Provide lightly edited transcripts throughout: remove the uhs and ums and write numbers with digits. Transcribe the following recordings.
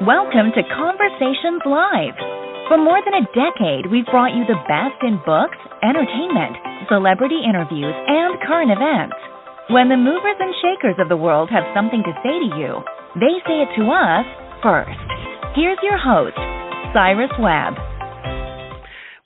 Welcome to Conversations Live. For more than a decade, we've brought you the best in books, entertainment, celebrity interviews, and current events. When the movers and shakers of the world have something to say to you, they say it to us first. Here's your host, Cyrus Webb.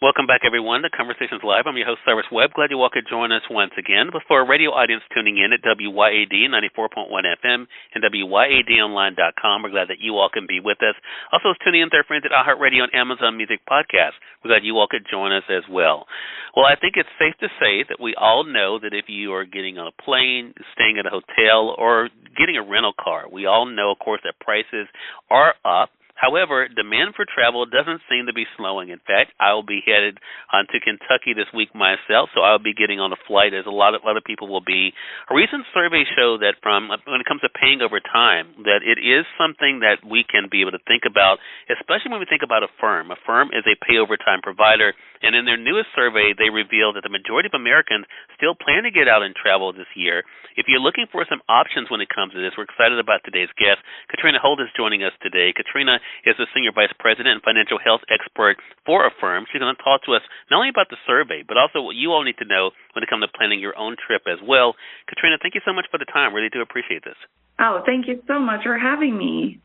Welcome back, everyone, to Conversations Live. I'm your host, Cyrus Webb. Glad you all could join us once again. But for our radio audience tuning in at WYAD 94.1 FM and WYADonline.com, we're glad that you all can be with us. Also, tuning in to our friends at iHeartRadio and Amazon Music Podcast. We're glad you all could join us as well. Well, I think it's safe to say that we all know that if you are getting on a plane, staying at a hotel, or getting a rental car, we all know, of course, that prices are up. However, demand for travel doesn't seem to be slowing. In fact, I will be headed to Kentucky this week myself, so I'll be getting on a flight, as a lot of other people will be. A recent survey showed that when it comes to paying over time, that it is something that we can be able to think about, especially when we think about Affirm. Affirm is a pay over time provider, and in their newest survey, they revealed that the majority of Americans still plan to get out and travel this year. If you're looking for some options when it comes to this, we're excited about today's guest. Katrina Holt is joining us today. Katrina is the Senior Vice President and Financial Health Expert for Affirm. She's going to talk to us not only about the survey, but also what you all need to know when it comes to planning your own trip as well. Katrina, thank you so much for the time. Really do appreciate this. Oh, thank you so much for having me.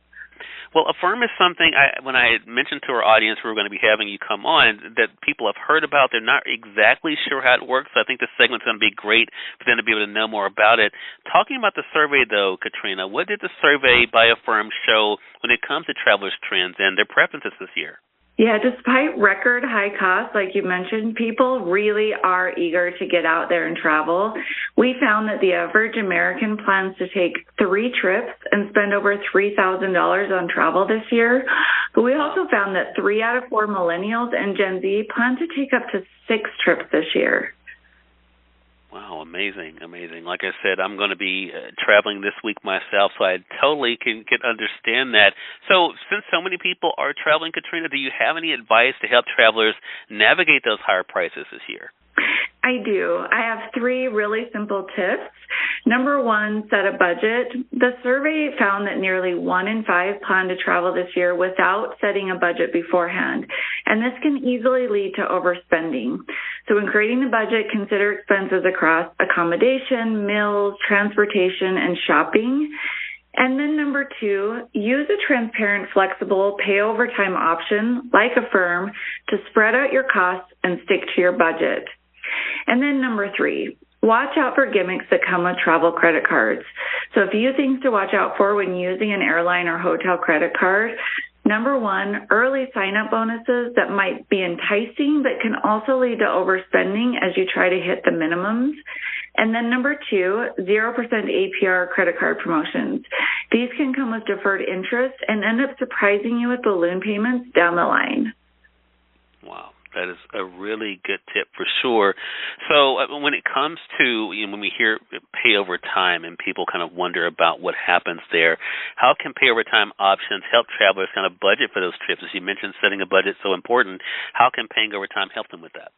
Well, Affirm is something, when I mentioned to our audience we were going to be having you come on, that people have heard about. They're not exactly sure how it works, so I think this segment's going to be great for them to be able to know more about it. Talking about the survey, though, Katrina, what did the survey by Affirm show when it comes to travelers' trends and their preferences this year? Yeah, despite record high costs, like you mentioned, people really are eager to get out there and travel. We found that the average American plans to take 3 trips and spend over $3,000 on travel this year. But we also found that 3 out of 4 millennials and Gen Z plan to take up to 6 trips this year. Wow, amazing. Like I said, I'm going to be traveling this week myself, so I totally can understand that. So since so many people are traveling, Katrina, do you have any advice to help travelers navigate those higher prices this year? I do. I have 3 really simple tips. Number 1, set a budget. The survey found that nearly 1 in 5 plan to travel this year without setting a budget beforehand, and this can easily lead to overspending. So when creating the budget, consider expenses across accommodation, meals, transportation, and shopping. And then number 2, use a transparent, flexible pay over time option like Affirm to spread out your costs and stick to your budget. And then number 3, watch out for gimmicks that come with travel credit cards. So a few things to watch out for when using an airline or hotel credit card. Number 1, early sign-up bonuses that might be enticing but can also lead to overspending as you try to hit the minimums. And then number 2, 0% APR credit card promotions. These can come with deferred interest and end up surprising you with balloon payments down the line. Wow. That is a really good tip for sure. So when it comes to, when we hear pay over time and people kind of wonder about what happens there, how can pay over time options help travelers kind of budget for those trips? As you mentioned, setting a budget is so important. How can paying over time help them with that?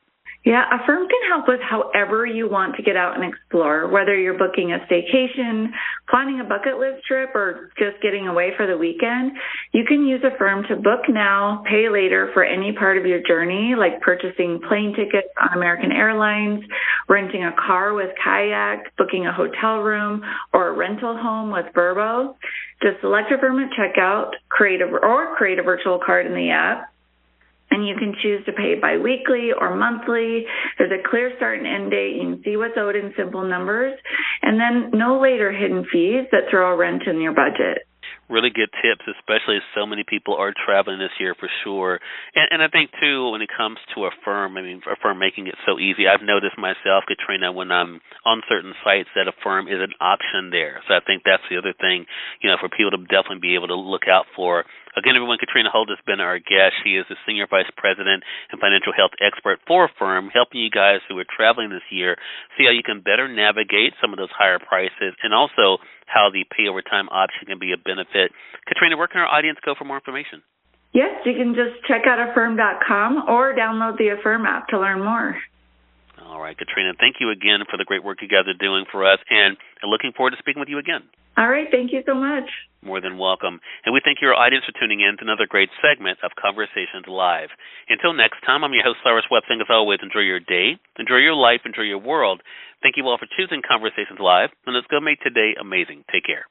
Yeah, Affirm can help with however you want to get out and explore, whether you're booking a staycation, planning a bucket list trip, or just getting away for the weekend. You can use Affirm to book now, pay later for any part of your journey, like purchasing plane tickets on American Airlines, renting a car with Kayak, booking a hotel room, or a rental home with Vrbo. Just select Affirm at checkout, create a virtual card in the app, and you can choose to pay biweekly or monthly. There's a clear start and end date. You can see what's owed in simple numbers. And then no later hidden fees that throw a wrench in your budget. Really good tips, especially as so many people are traveling this year for sure. And I think, too, when it comes to Affirm, Affirm making it so easy. I've noticed myself, Katrina, when I'm on certain sites that Affirm is an option there. So I think that's the other thing, for people to definitely be able to look out for. Again, everyone, Katrina Holt has been our guest. She is the Senior Vice President and Financial Health Expert for Affirm, helping you guys who are traveling this year see how you can better navigate some of those higher prices and also how the pay over time option can be a benefit. Katrina, where can our audience go for more information? Yes, you can just check out affirm.com or download the Affirm app to learn more. All right, Katrina, thank you again for the great work you guys are doing for us, and looking forward to speaking with you again. All right, thank you so much. More than welcome. And we thank your audience for tuning in to another great segment of Conversations Live. Until next time, I'm your host, Cyrus Webb, saying as always, enjoy your day, enjoy your life, enjoy your world. Thank you all for choosing Conversations Live, and let's go make today amazing. Take care.